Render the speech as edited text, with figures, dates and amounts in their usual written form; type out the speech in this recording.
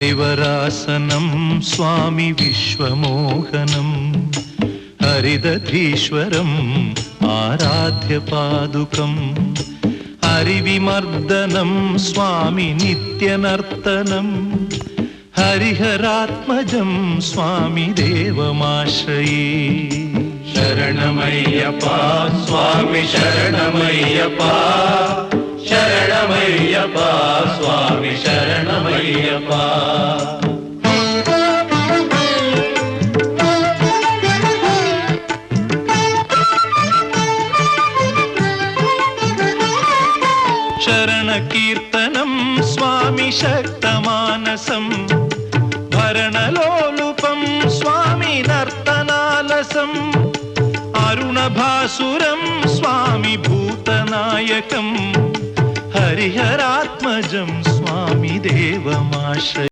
हरिवरासनं स्वामी विश्वमोहनं हरिदधीश्वरम् आराध्य पादुकम् हरिविमर्दनं स्वामी नित्यनर्तनं हरिहरात्मजं स्वामी देवमाश्रये। शरणमय्यप्पा स्वामी शरणमय्यप्पा शरणमय्यप्पा स्वामी शरणमय्यप्पा। शरणकीर्तनं स्वामी शक्तमानसं भरणलोलुपं स्वामी नर्तनालसम् अरुणभासुरं स्वामी भूतनायकं हरिहरात्मजं स्वामी देवमाश्रये।